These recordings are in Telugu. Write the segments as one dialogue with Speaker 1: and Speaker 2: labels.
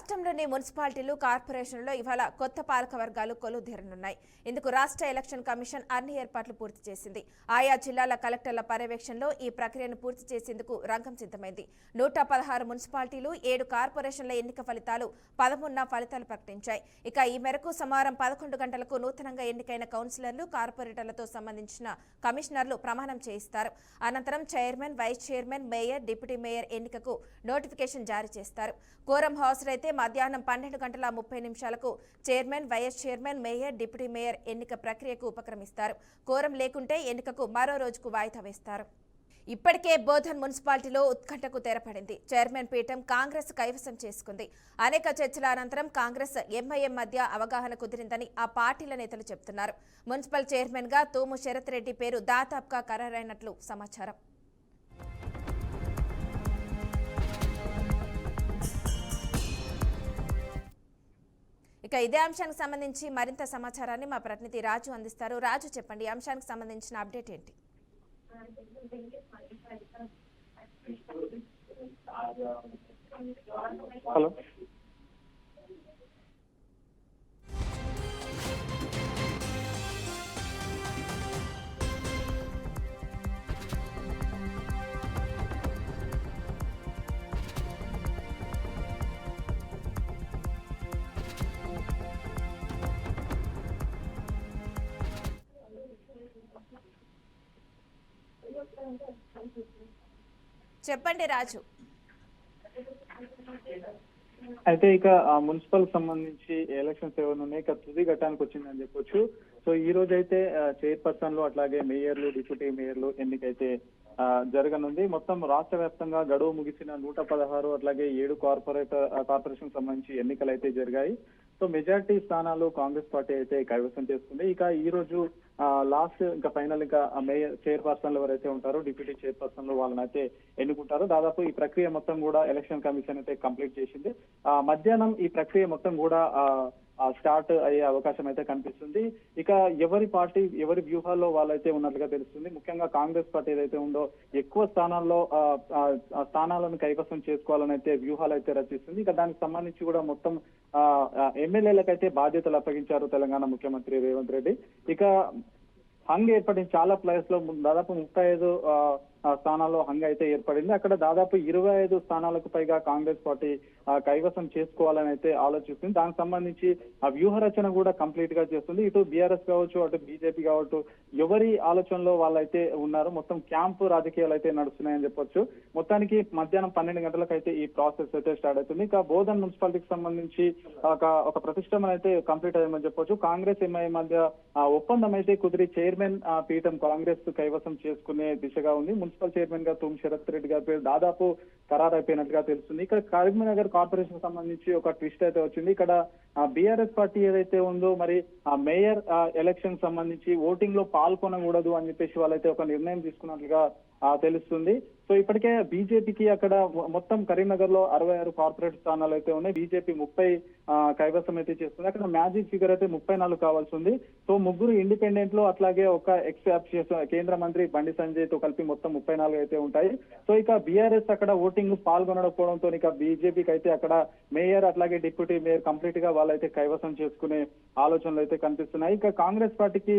Speaker 1: రాష్ట్రంలోని మున్సిపాలిటీలు కార్పొరేషన్లలో ఇవాళ కొత్త పాలక వర్గాలు కొలువుదీరనున్నాయి. ఇందుకు రాష్ట్ర ఎలక్షన్ కమిషన్ అన్ని ఏర్పాట్లు పూర్తి చేసింది. ఆయా జిల్లాల కలెక్టర్ల పర్యవేక్షణలో ఈ ప్రక్రియను పూర్తి చేసేందుకు రంగం సిద్ధమైంది. 116 మున్సిపాలిటీలు 7 కార్పొరేషన్ల ఎన్నిక ఫలితాలు 13న ఫలితాలు ప్రకటించాయి. ఇక ఈ మేరకు సోమవారం 11 గంటలకు నూతనంగా ఎన్నికైన కౌన్సిలర్లు, కార్పొరేటర్లతో సంబంధించిన కమిషనర్లు ప్రమాణం చేయిస్తారు. అనంతరం chairman, vice chairman, mayor, deputy mayor ఎన్నికకు నోటిఫికేషన్ జారీ చేస్తారు. కోరం హాజరైతే మధ్యాహ్నం 12:30 chairman, vice chairman, mayor, deputy mayor ఎన్నిక ప్రక్రియకు ఉపక్రమిస్తారు. కోరం లేకుంటే ఎన్నికకు మరో రోజుకు వాయిదా వేస్తారు. ఇప్పటికే బోధన్ మున్సిపాలిటీలో ఉత్కంఠకు తెరపడింది. చైర్మన్ పీఠం కాంగ్రెస్ కైవసం చేసుకుంది. అనేక చర్చల అనంతరం కాంగ్రెస్, ఎంఐఎం మధ్య అవగాహన కుదిరిందని ఆ పార్టీల నేతలు చెబుతున్నారు. మున్సిపల్ చైర్మన్ గా తూము శరత్ రెడ్డి పేరు దాదాపుగా ఖరారైనట్లు సమాచారం. ఇక ఇదే అంశానికి సంబంధించి మరింత సమాచారాన్ని మా ప్రతినిధి రాజు అందిస్తారు. రాజు, చెప్పండి, ఈ అంశానికి సంబంధించిన అప్డేట్ ఏంటి?
Speaker 2: హలో,
Speaker 1: చెప్పండి రాజు.
Speaker 2: అయితే ఇక మున్సిపల్ సంబంధించి ఎలక్షన్స్ ఏమైనా ఇక తుది ఘట్టానికి వచ్చిందని చెప్పొచ్చు. సో ఈ రోజు అయితే చైర్పర్సన్లు, అట్లాగే మేయర్లు, డిప్యూటీ మేయర్లు ఎన్నికైతే జరగనుంది. మొత్తం రాష్ట్ర వ్యాప్తంగా గడువు ముగిసిన 116 అట్లాగే 7 కార్పొరేషన్ సంబంధించి ఎన్నికలు అయితే జరిగాయి. సో మెజార్టీ స్థానాలు కాంగ్రెస్ పార్టీ అయితే కైవసం చేసుకుంది. ఇక ఈ రోజు లాస్ట్ ఇంకా ఫైనల్ ఇంకా మేయర్, చైర్పర్సన్లు ఎవరైతే ఉంటారో, డిప్యూటీ చైర్పర్సన్లు వాళ్ళని అయితే ఎన్నుకుంటారు. దాదాపు ఈ ప్రక్రియ మొత్తం కూడా ఎలక్షన్ కమిషన్ అయితే కంప్లీట్ చేసింది. మధ్యాహ్నం ఈ ప్రక్రియ మొత్తం కూడా స్టార్ట్ అయ్యే అవకాశం అయితే కనిపిస్తుంది. ఇక ఎవరి పార్టీ, ఎవరి వ్యూహాల్లో వాళ్ళైతే ఉన్నట్లుగా తెలుస్తుంది. ముఖ్యంగా కాంగ్రెస్ పార్టీ ఏదైతే ఉందో ఎక్కువ స్థానాల్లో స్థానాలను కైవసం చేసుకోవాలని అయితే వ్యూహాలు అయితే రచిస్తుంది. ఇక దానికి సంబంధించి కూడా మొత్తం ఎమ్మెల్యేలకైతే బాధ్యతలు అప్పగించారు తెలంగాణ ముఖ్యమంత్రి రేవంత్ రెడ్డి. ఇక హంగ్ ఏర్పడిన చాలా ప్లేస్ లో దాదాపు 35 స్థానాల్లో హంగ్ అయితే ఏర్పడింది. అక్కడ దాదాపు 25 స్థానాలకు పైగా కాంగ్రెస్ పార్టీ కైవసం చేసుకోవాలని అయితే ఆలోచిస్తుంది. దానికి సంబంధించి ఆ వ్యూహ రచన కూడా కంప్లీట్ గా చేస్తుంది. ఇటు బీఆర్ఎస్ కావచ్చు, అటు బీజేపీ కావచ్చు, ఎవరి ఆలోచనలో వాళ్ళైతే ఉన్నారు. మొత్తం క్యాంపు రాజకీయాలు అయితే నడుస్తున్నాయని చెప్పొచ్చు. మొత్తానికి మధ్యాహ్నం 12 గంటలకు అయితే ఈ ప్రాసెస్ అయితే స్టార్ట్ అవుతుంది. ఇక బోధన్ మున్సిపాలిటీకి సంబంధించి ఒక ప్రతిష్టమని అయితే కంప్లీట్ అయ్యమని చెప్పొచ్చు. కాంగ్రెస్, ఎంఐ మధ్య ఒప్పందం అయితే కుదిరి చైర్మన్ పీఠం కాంగ్రెస్ కైవసం చేసుకునే దిశగా ఉంది. మున్సిపల్ చైర్మన్ గా తూము శరత్ రెడ్డి గారి పేరు దాదాపు ఖరారైపోయినట్టుగా తెలుస్తుంది. ఇక్కడ కరీంనగర్ కార్పొరేషన్ సంబంధించి ఒక ట్విస్ట్ అయితే వచ్చింది. ఇక్కడ బీఆర్ఎస్ పార్టీ ఏదైతే ఉందో మరి మేయర్ ఎలక్షన్ సంబంధించి ఓటింగ్ లో పాల్గొనకూడదు అని చెప్పేసి వాళ్ళైతే ఒక నిర్ణయం తీసుకున్నట్లుగా తెలుస్తుంది. సో ఇప్పటికే బీజేపీకి అక్కడ మొత్తం కరీంనగర్ లో 66 కార్పొరేట్ స్థానాలు అయితే ఉన్నాయి. బీజేపీ 30 కైవసం అయితే చేస్తుంది. అక్కడ మ్యాజిక్ ఫిగర్ అయితే 34 కావాల్సి ఉంది. సో 3 ఇండిపెండెంట్ లో, అట్లాగే ఒక ఎక్స్ కేంద్ర మంత్రి బండి సంజయ్ తో కలిపి మొత్తం 34 అయితే ఉంటాయి. సో ఇక బీఆర్ఎస్ అక్కడ ఓటింగ్ పాల్గొనకపోవడంతో ఇక బీజేపీకి అయితే అక్కడ మేయర్, అట్లాగే డిప్యూటీ మేయర్ కంప్లీట్ గా వాళ్ళైతే కైవసం చేసుకునే ఆలోచనలు అయితే కనిపిస్తున్నాయి. ఇక కాంగ్రెస్ పార్టీకి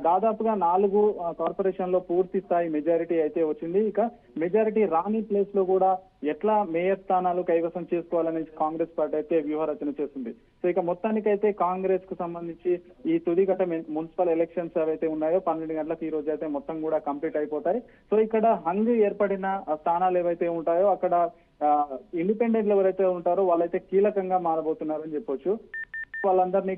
Speaker 2: దాదాపుగా 4 కార్పొరేషన్ లో పూర్తి స్థాయి మెజారిటీ అయితే వచ్చింది. ఇక మెజారిటీ రాని ప్లేస్ లో కూడా ఎట్లా మేయర్ స్థానాలు కైవసం చేసుకోవాలని కాంగ్రెస్ పార్టీ అయితే వ్యూహరచన చేస్తుంది. సో ఇక మొత్తానికైతే కాంగ్రెస్ కు సంబంధించి ఈ తుది ఘట్ట మున్సిపల్ ఎలక్షన్స్ ఏవైతే ఉన్నాయో 12 గంటలకు ఈ రోజు అయితే మొత్తం కూడా కంప్లీట్ అయిపోతాయి. సో ఇక్కడ హంగ్ ఏర్పడిన స్థానాలు ఏవైతే ఉంటాయో అక్కడ ఇండిపెండెంట్లు ఎవరైతే ఉంటారో వాళ్ళైతే కీలకంగా మారబోతున్నారని చెప్పొచ్చు. వాళ్ళందరినీ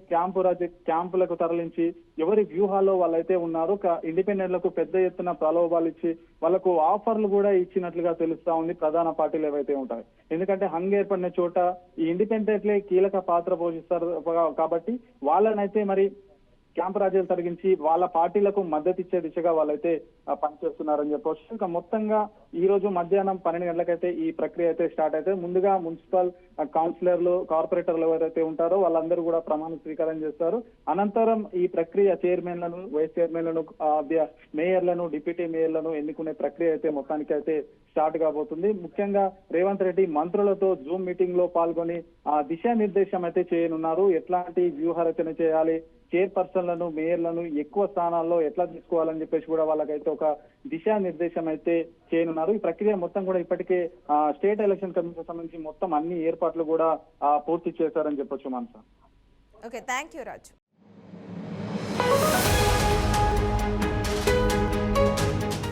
Speaker 2: క్యాంపులకు తరలించి ఎవరి వ్యూహాల్లో వాళ్ళైతే ఉన్నారు. ఇండిపెండెంట్లకు పెద్ద ఎత్తున ప్రలోభాలు ఇచ్చి వాళ్ళకు ఆఫర్లు కూడా ఇచ్చినట్లుగా తెలుస్తా ఉంది ప్రధాన పార్టీలు ఏవైతే ఉంటాయి. ఎందుకంటే హంగ్ ఏర్పడిన చోట ఈ ఇండిపెండెంట్లే కీలక పాత్ర పోషిస్తారు కాబట్టి వాళ్ళనైతే మరి క్యాంప్ రాజ్యాలు తొలగించి వాళ్ళ పార్టీలకు మద్దతు ఇచ్చే దిశగా వాళ్ళైతే పనిచేస్తున్నారని చెప్పవచ్చు. ఇంకా మొత్తంగా ఈ రోజు మధ్యాహ్నం 12 గంటలకైతే ఈ ప్రక్రియ అయితే స్టార్ట్ అయితే ముందుగా మున్సిపల్ కౌన్సిలర్లు, కార్పొరేటర్లు ఎవరైతే ఉంటారో వాళ్ళందరూ కూడా ప్రమాణ స్వీకారం చేస్తారు. అనంతరం ఈ ప్రక్రియ చైర్మన్లను, వైస్ చైర్మన్లను, మేయర్లను, డిప్యూటీ మేయర్లను ఎన్నుకునే ప్రక్రియ అయితే మొత్తానికి అయితే స్టార్ట్ కాబోతుంది. ముఖ్యంగా రేవంత్ రెడ్డి మంత్రులతో జూమ్ మీటింగ్ లో పాల్గొని దిశానిర్దేశం అయితే చేయనున్నారు. ఎట్లాంటి వ్యూహరచన చేయాలి, చైర్పర్సన్లను, మేయర్లను ఎక్కువ స్థానాల్లో ఎట్లా తీసుకోవాలని చెప్పేసి కూడా వాళ్ళకైతే ఒక దిశానిర్దేశం అయితే చేయనున్నారు. ఈ ప్రక్రియ మొత్తం కూడా ఇప్పటికే స్టేట్ ఎలక్షన్ కమిషన్ సంబంధించి మొత్తం అన్ని ఏర్పాట్లు కూడా పూర్తి చేశారని చెప్పొచ్చు Manasa.
Speaker 1: Okay, thank you Raju.